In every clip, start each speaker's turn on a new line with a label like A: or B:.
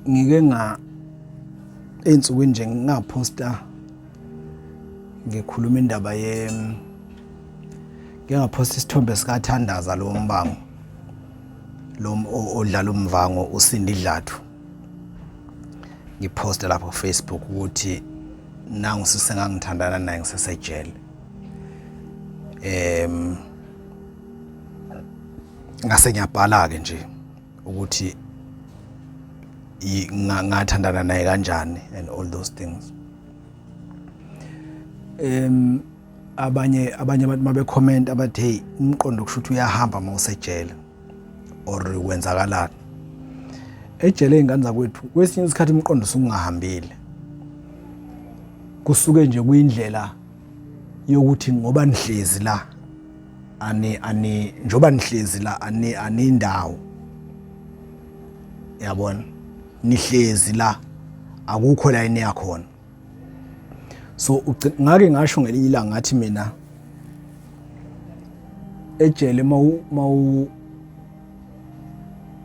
A: ngike ensukwini nje ngaphosta ngikhuluma indaba ngiyaphosta isithombe sikaThandaza lo Mbango lo odlala umvango uSindi Dlathu. Ngiphosta lapho Facebook ukuthi nangu sisengangithandana naye ngisesejele. Ngase ngiyabhala ke nje ukuthi ngathandana naye kanjani and all those things. Abanye abantu mabe comment abathi hey umqondo kushuthi uyahamba mawusejele or wenzakalani. Ejele ingane zakwethu kwesinye isikhathi umqondo usungahambile. Kusuke nje kuyindlela yokuthi ngoba nihlezi la njoba nihlezi la anindawo. Yabona nihlezi la akukho la ine yakhona. So ngake ngasho ngelinye ilanga ngathi mina ejele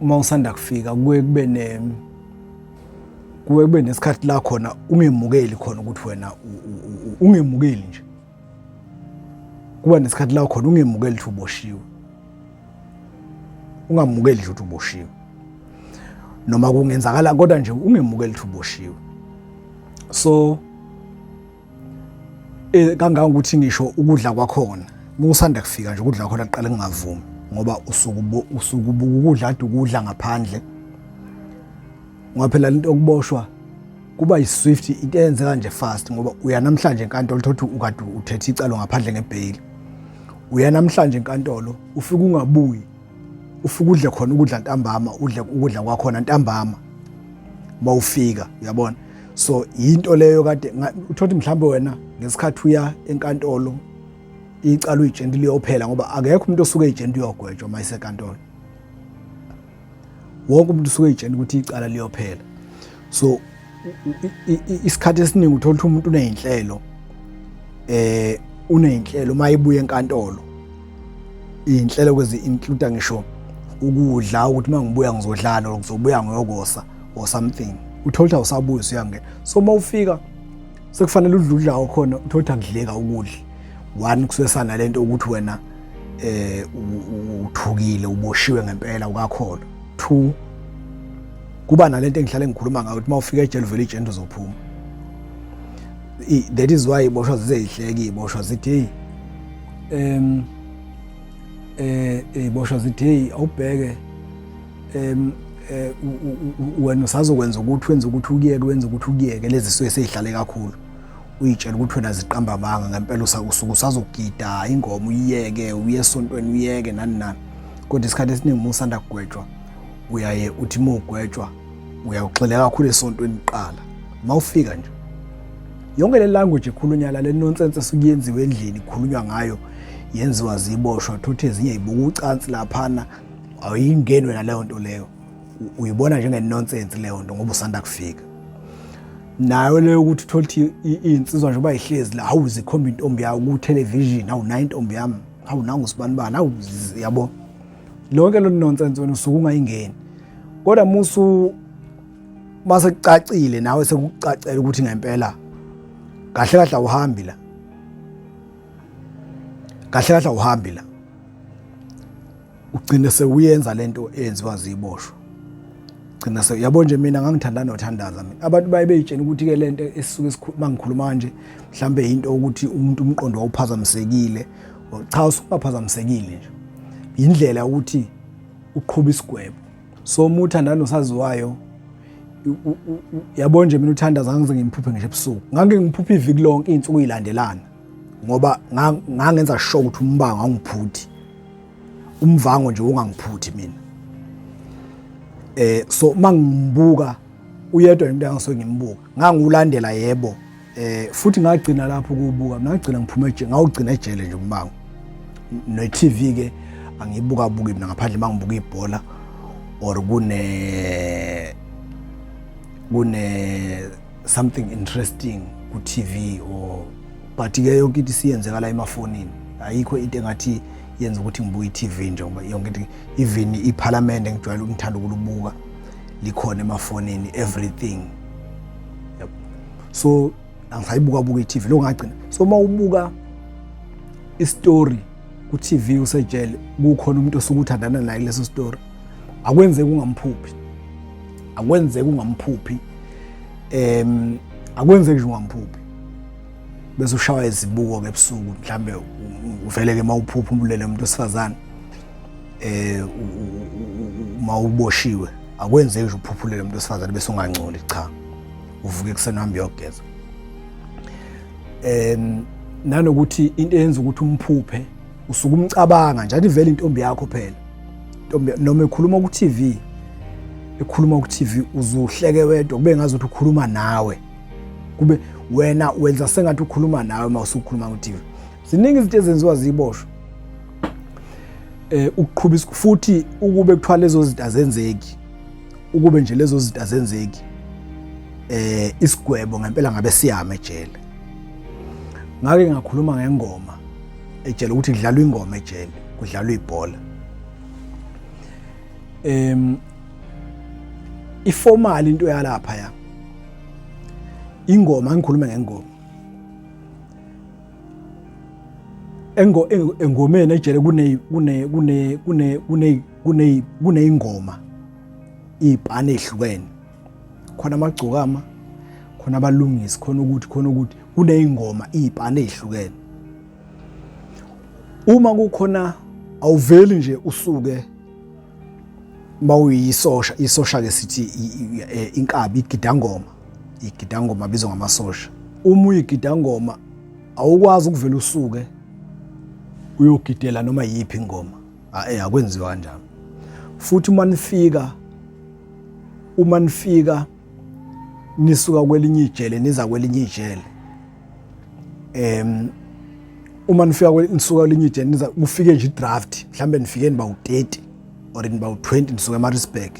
A: mawusanda kufika kube nesikhathi la khona ungemukeli khona ukuthi wena ungemukeli nje. Kuba nesikhathi la khona ungemukeli ukuthi uboshiwe. Ungamukeli ukuthi uboshiwe. Noma kungenzakala kodwa nje ungemukeli ukuthi uboshiwe. So kangaka ukuthi ngisho ukudla kwakhona musanda kufika nje ukudla kwakhona aqale ngingavumi ngoba usukubuka ukudla ade ukudla ngaphandle. Ngoba phela into okuboshwa kuba yi-swift into eyenzeka nje fast ngoba uya namhlanje enkantolo thothi ukade uthethe icalo ngaphandle ngebail. Uya namhlanje enkantolo ufika ungabuyi. Ufika udle khona ukudla ntambama udle ukudla kwakhona ntambama mawufika uyabona. So into leyo kade uthothi mhlambe wena ngesikhathi uya enkantolo icala uyijenti liyophela ngoba akekho umuntu osuke ejenti uyogwetshwa mayisenkantolo. Wonke umuntu usuke ejenti ukuthi icala liyophela. So isikhathi esiningi uthola ukuthi umuntu uneyinhlelo mayibuye enkantolo. Inhlelo kwezi include ngisho ukudla ukuthi mangibuya ngizodlala or ngizobuya ngoyokosa or something. Uthola usabuya usiyangena. So mawufika sekufanele udludla khona uthola ngidleka ukudla. One kusesana lento ukuthi wena uthukile uboshiwe ngempela ukakhola. Two kuba nalento engihlale ngikhuluma ngayo ukuthi mawufika ejele vele ijenti uzophuma. That is why iboshwa zizeyihleki iboshwa zithi iboshwa zithi awubheke wena usazokwenza ukuthi wenza ukuthi ukiyeke lezi suke seyihlale kakhulu. Uyitshela ukuthi wena ziqamba banga ngempela usuke usazogida ingoma uyiyeke uye esontweni uyeke nani. Kodwa isikhathi esiningi musanda kugwetshwa uyaye uthi mugwetshwa uyawuxelela kakhulu esontweni iqala. Mawufika nje yonke le language ekhulunywa la le nonsense esukuyenziwe endlini ikhulunywa ngayo yenziwa ziboshwa thothi ezinye ibuka ucansi laphana awuyingenwe naleyo nto leyo. Uyibona njenge nonsense leyo nto ngoba usanda kufika. Nayo leyo ukuthi thothi insizwa nje bayihlezi la hawu zikhomba intombi yayo ku television hawu nayo intombi yami hawu nangu sibani bani hawu yabo. Lonke lo nonsense wena usuke ungayingeni. Kodwa mase kucacile nawe sekucacela ukuthi ngempela kahle awuhambi la. Kahle awuhambi la. Ugcine sewuyenza lento eyenziwa ziboshwa. Ugcina yabo nje mina ngangithandana noThandaza mina. Abantu bayebeyitshena ukuthi ke lento esisuke mangikhuluma kanje mhlambe into ukuthi umuntu umqondo wawuphazamisekile. Cha usungaphazamisekile nje. Indlela ukuthi uqhubha isigwebo. So umuthandana nosaziwayo yabo nje mina uThandaza ngize ngimphuphe ngisho ebusuku. Ngake ngiphuphe iviki lonke izinsuku ezilandelana ngoba ngangenza sure ukuthi umbango angiphuthi. Umvango nje ungangiphuthi mina. So mangibuka uyedwa umuntu angisuke ngimbuka. Ngangulandela yebo. Futhi ngagcina lapho ukubuka. Ngagcina ngiphume ejele, ngawugcina ejele nje umbango. No TV ke angibuka mina ngaphandle mangibuka ibhola or kune something interesting ku TV or but ke yonke into siyenzekala emafonini. Ayikho into engathi yenza ukuthi ngibuke iTV nje ngoba yonke into even iParliament engijwayele ukungithanda ukulubuka likhona emafonini everything. Yep. So angisayibuka iTV lo ngagcina. So mawubuka istory ku TV usejele kukhona umuntu osukuthandana naye leso story, akwenzeki ungamphuphi. Akwenzeki ungamphuphi. Akwenzeki nje ungamphuphi. Bese ushawa izibuko ngebusuku mhlambe uvele ke mawuphupha umbulele umuntu osifazana mawuboshiwe, akwenzeki nje uphuphulele umuntu osifazana bese ungangcoli, cha, uvuke ekuseni uhambe uyogeza. Nanokuthi into eyenza ukuthi umphuphe usuke umcabanga njalo ivele intombi yakho phela. Intombi noma ekhuluma ku TV, ekhuluma ku TV uzuhleke wedwa kube ngazi ukuthi ukhuluma nawe, kube wena wenza sengathi ukhuluma nawe mawusukhuluma ku TV. Ziningi izinto ezenziwa ziboshwe ukuqhubisa futhi ukube kuthiwa lezo zinto azenzeki, ukube nje lezo zinto azenzeki isigwebo ngempela ngabe siyama ejele. Ngake ngakhuluma ngengoma ejele ukuthi kudlalwa ingoma ejele, kudlalwa ibhola. Iformal into yalapha ya ingoma, ngikhuluma ngengoma. Engomeni ejele kune ingoma ibhane ehlukene. Khona amagcokama, khona abalungisi, khona ukuthi kune ingoma ibhane ehlukene. Uma kukhona awuveli nje usuke mawuyisosha, isosha ke sithi inkabi igidangoma bizwa ngamasosha. Uma uyigidangoma awukwazi ukuvela usuke uyogidela noma yipi ingoma, akwenziwa kanjalo. Futhi uma nifika nisuka kwelinye ijele niza kwelinye ijele, uma nisuka kwelinye ijele niza ufike nje draft, mhlambe nifike niba u30 or niba u20 nisuka eMaritzburg,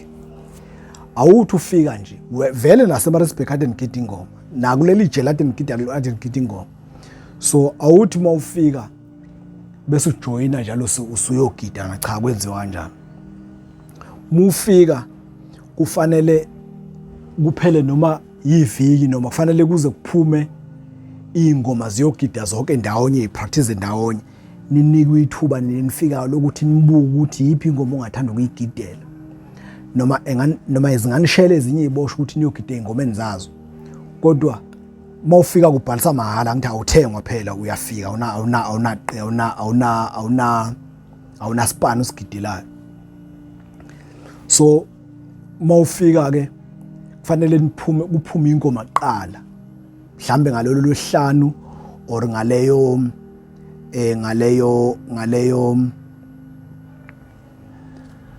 A: awuthi ufika nje vele naseMaritzburg kade ngigida ingoma, nakuleli ijele kade ngigida ingoma. So awuthi mawufika bese ujoyina njalo usuyogida, cha, kwenziwa kanjalo. Mufika kufanele kuphele noma yiviki noma kufanele kuze kuphume ingoma ziyogida zonke ndawonye, ipractice ndawonye, ninikwe ithuba nifika lokuthi nibuke ukuthi yipi ingoma ongathanda ukuyigidela, noma izinganishele ezinye izibosho ukuthi niyogida ingomeni zazo. Kodwa mawufika kubhalisa mahala, ngithi awuthengwa phela, uyafika awuna span usigidelayo. So mawufika ke kufanele kuphume ingoma kuqala, mhlambe ngalolo lwesihlanu or ngaleyo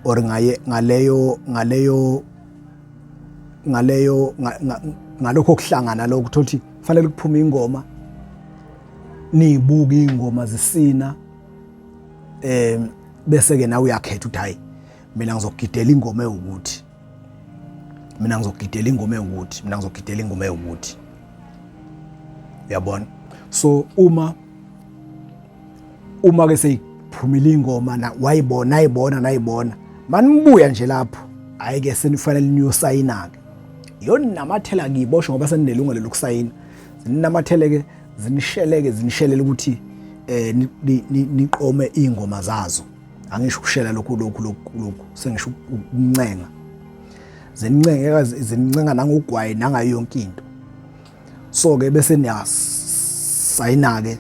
A: or ngalokho kuhlangana lokho ukuthi kufanele kuphume ingoma, nibuke ingoma zisina, bese ke nawe uyakhetha ukuthi hayi mina ngizogidela ingoma ewukuthi, mina ngizogidela ingoma ewukuthi, mina ngizogidela ingoma ewukuthi. Uyabona? So uma ke seyiphumile ingoma na wayibona manibuya nje lapho, hayi ke senifanele niyosayina ke. Yona namathela ngibosho ngoba seninelungelo lokusayina. Zinamathele ke zinishelele ukuthi niqome ingoma zazo. Angisho ukushela lokhu sengisho ukuncenga. Zincenga nangogwayi nangayo yonke into. So ke bese niyasayina ke,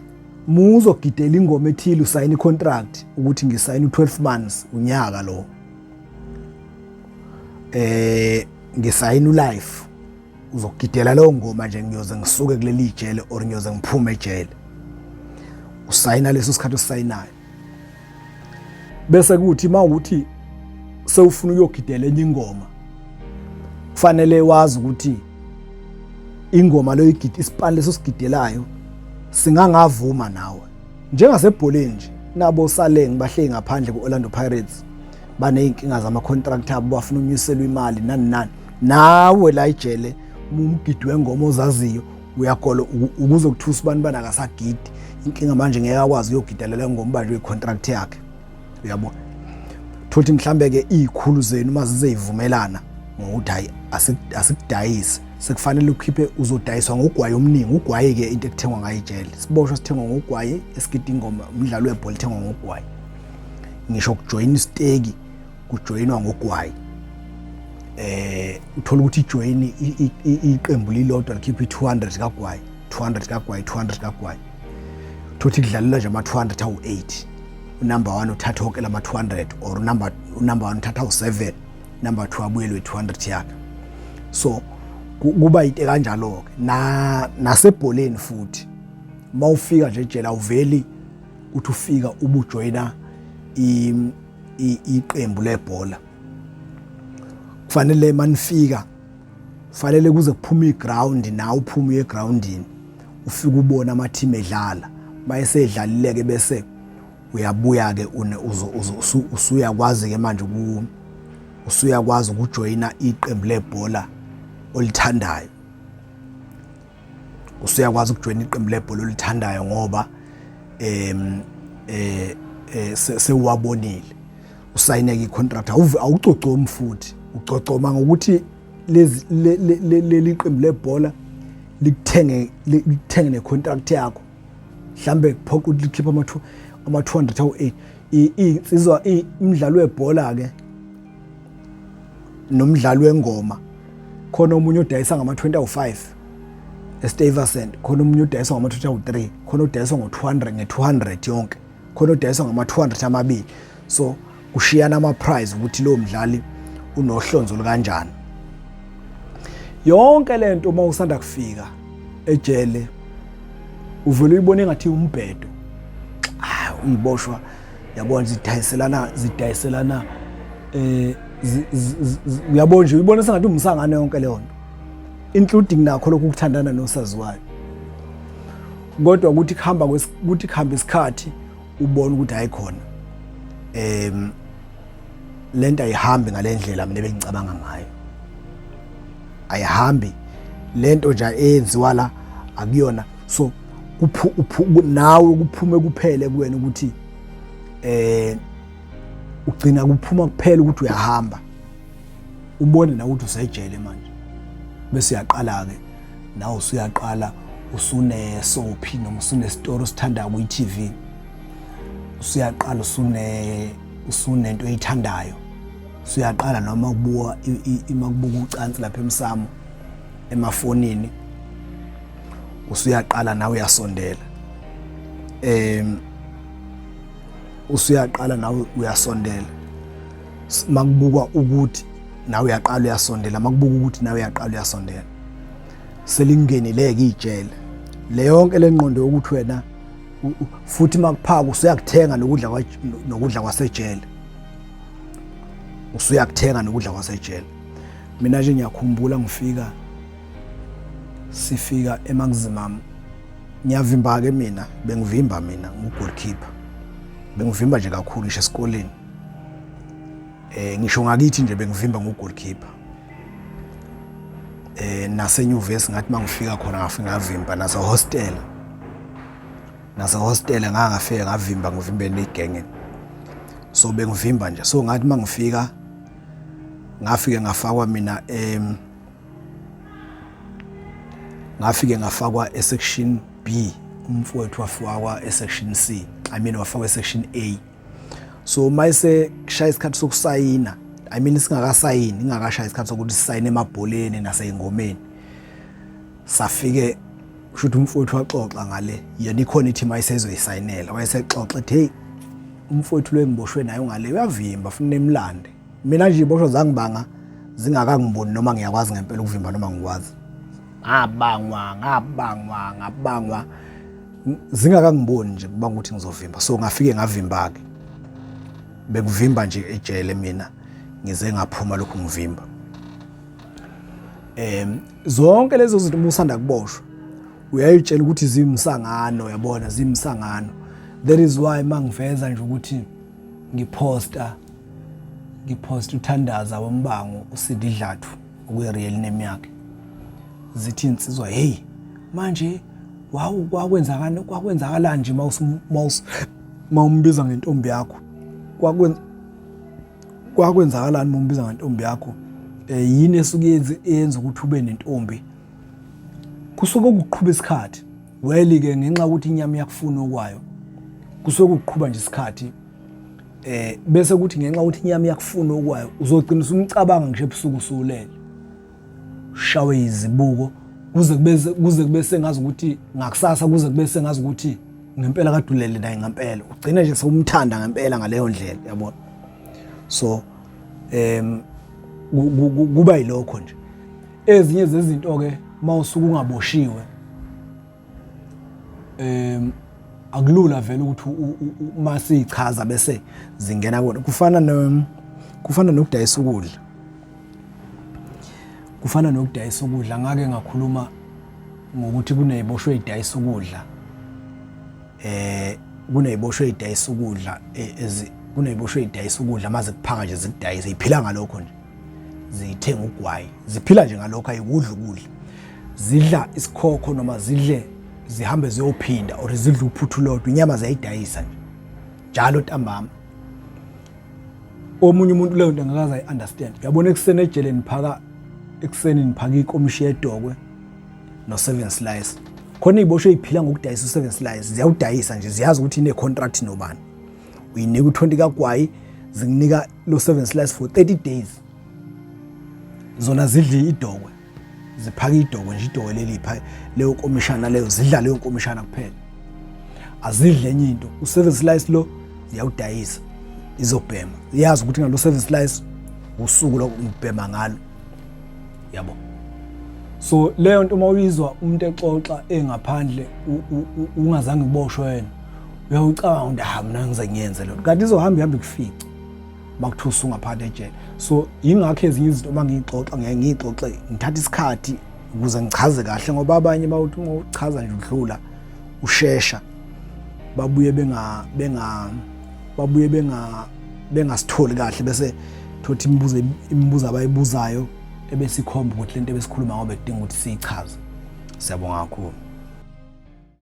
A: muzogidela ingoma ethile usayina icontract ukuthi ngisayina u12 months unyaka lo. Ngisayina ulife, uzogidela leyo ngoma nje ngiyoze ngisuke kuleli ijele or ngiyoze ngiphume ejele. Usayina leso sikhathi usayinayo. Bese kuthi mawukuthi sewufuna ukuyogidela enye ingoma, kufanele wazi ukuthi ingoma leyo ispan leso sigidelayo singangavuma nawe. Njengasebholeni nje nabo Saleng bahleli ngaphandle ku-Orlando Pirates baneyinkinga zama-contract abo, bafuna unyuselwa imali nani. Nawe la ijele umgidi wengoma ozaziyo uyagola ukuze ukuthusa abantu banakasagidi. Inkinga manje ngeke akwazi ukuyogidelela ngoma manje icontract yakhe. Uyabona? Thothi mhlambe ke izikhulu zenu mazize ivumelana ngokuthi hayi asikudayisi sekufanele ukhiphe uzodayiswa ngogwayi omningi. Ugwayi ke into ekuthengwa ngayo ijele, siboshwa sithengwa ngogwayi, esigida ingoma umdlalo webhola ithengwa ngogwayi, ngisho ukujoyina isteki kujoyinwa ngogwayi. Uthola ukuthi ijoyini iqembu lilodwa likhipha i200 kagwayi, 200 kagwayi, 200 kagwayi. Thothi kudlalela nje ama200 awu8. Unumber 1 uthatha wonke lama 200 or unumber 1 uthatha u7, number 2 abuyelwe 200 yakhe. So kuba into kanjalo ke nasebholeni futhi mawufika nje ejele awuveli uthi ufika ubujoyina iqembu lebhola. Kufanele manifika kufanele kuze kuphume iground nawe uphume egroundini ufike ubona ama team edlala. Mayesedlalile ke bese uyabuya ke usuyakwazi ke manje usuyakwazi ukujoyina iqembu lebhola olithandayo. Usuyakwazi ukujoyina iqembu lebhola olithandayo ngoba sewabonile usayineke icontract. Awucocomi futhi ucocoma ngokuthi leli qembu lebhola likuthenge necontract yakho. Mhlambe kuphoqa ukuthi likhipha ama200 awu8. Insizwa imidlalo webhola ke nomdlalo wengoma khona omunye udayisa ngama20 eStuyvesant, khona omunye udayisa ngama23, khona udayisa ngo200 yonke, khona udayisa ngama200 amabili. So kushiyana ama prize ukuthi lo mdlali unohlonzo kanjani. Yonke lento uma usanda kufika ejele uvele uyibona engathi umbhedo. Uyiboshwa yabona zidayiselana uyabona nje uyibona sengathi umsangane yonke leyo nto, including nakho lokhu ukuthandana nosaziwayo. Kodwa ukuthi kuhamba isikhathi ubona ukuthi ayikhona lento ayihambi ngalendlela mina bengicabanga ngayo. Ayihambi lento nje eyenziwa la akuyona. So nawe kuphume kuphele kuwena ukuthi ugcina kuphuma kuphela ukuthi uyahamba ubone na ukuthi usejele manje. Bese uyaqala ke nawe usuyaqala usune soapy noma usune story sithanda ku TV. Usuyaqala usunento oyithandayo. Usuyaqala noma ukubuka imakubuka ucansi lapha emsamo emafonini. Usuyaqala nawe uyasondela. Usuyaqala nawe uyasondela. Makubuka ukuthi nawe uyaqala uyasondela, makubuka ukuthi nawe uyaqala uyasondela. Selingenileke ijele. Le yonke lenqondo yokuthi wena futhi makuphaka usuyakuthenga nokudla kwasejele. Usuyakuthenga nokudla kwasejele. Mina nje ngiyakhumbula sifika eMaximum. Ngiyavimba ke mina, bengivimba mina ngogoalkeeper. Bengivimba nje kakhulu ngisho esikoleni. Ngisho ngakithi nje bengivimba ngogoalkeeper. Nasenyuvesi ngathi mangifika khona ngafika ngavimba nasehostel. Nasehostel ngangafika ngavimba ngivimbeni igenge. So bengivimba nje. So ngathi mangifika ngafike ngafakwa mina ngafike ngafakwa esection B, umfowethu wafakwa esection C, wafakwa esection A. So mayise kushaya isikhathi sokusayina, singakasayini, ingakashaya isikhathi sokuthi sisayine emabholeni naseyingomeni. Safike kushuthi umfowethu waxoxa ngale, yena ikhona ithi mayisezoyisayinela. Wayesexoxa ethi hey, umfowethu lo engiboshwe naye ngale uyavimba funa emlande. Mina nje iboshwa zangibanga zingakangiboni noma ngiyakwazi ngempela ukuvimba noma ngikwazi. Ngabangwa zingakangiboni nje kubanga ukuthi ngizovimba. So ngafike ngavimba ke. Bekuvimba nje ejele mina ngize ngaphuma lokhu ngivimba. Zonke lezo zinto umusanda kuboshwa uyayitshela ukuthi zimsangano, yabona zimsangano. That is why mangiveza nje ukuthi ngiposta uthandaza wombango uSindi Dlathu okuyi real name yakhe. Zithi insizwa hey manje kwakwenzakala nje mawumbiza ngentombi yakho. Kwakwenzakalani mawumbiza ngentombi yakho? yini esuke yenza ukuthi ube nentombi kusuke ukuqhubha isikhathi weli ke ngenxa ukuthi inyama yakufuna okwayo kusuke ukuqhubha nje isikhathi bese kuthi ngenxa ukuthi inyama yakufuna okwayo uzogcina usumcabanga ngisho ebusuku usulele shawe izibuko kuze kube sengazi ukuthi ngakusasa kuze kube sengazi ukuthi ngempela kadulele naye ngempela ugcina nje sewumthanda ngempela ngaleyo ndlela yabona so kuba yilokho nje ezinye zezinto ke mawusuka ungaboshiwe akulula vele ukuthi masichaza bese zingena kona kufana nokudayisa ukudla ngake ngakhuluma ngokuthi kuneziboshwe ezidayisa ukudla kuneziboshwe ezidayisa ukudla maze kuphanga nje zikudayisa ziphila ngalokho nje zithenga ugwayi ziphila nje ngalokho ayikudla ukudla zidla isikhokho noma zihambe ziyophinda or zidla uphuthu lodwa inyama ziyayidayisa nje njalo ntambama omunye umuntu leyo nto angakaza i-understand uyabona ekuseni ejeleni niphaka ikomishi yedokwe no7 slice khona iziboshwe eziphila ngokudayisa u7 slice ziyawudayisa nje ziyazi ukuthi ine contract nobani uyinika u20 kagwayi zikunika lo 7 slice for 30 days zona zidla idokwe ziphaka idokwe nje idokwe lelipha leyo komishana leyo zidla leyo komishana kuphela azidle enye into u7 slice lo ziyawudayisa izobhema iyazi ukuthi ngalo 7 slice usuku lokubhema ngalo yabo so leyo nto mawuyizwa umuntu exoxa engaphandle ungazange uboshwe wena uyawucabanga ukuthi mina ngize ngiyenze lo kanti izohamba kufica makuthusa ungaphandle ejele so ingakho ezinye izinto mangixoxa ngiyixoxe ngithatha isikhathi ukuze ngichaze kahle ngoba abanye bawuthi uma uchaza nje udlula ushesha babuye bengasitholi kahle bese thothi imibuzo abayibuzayo ebese ikhomba ukuthi lento ebesikhuluma ngoba edinga ukuthi siyichaze. Siyabonga kakhulu.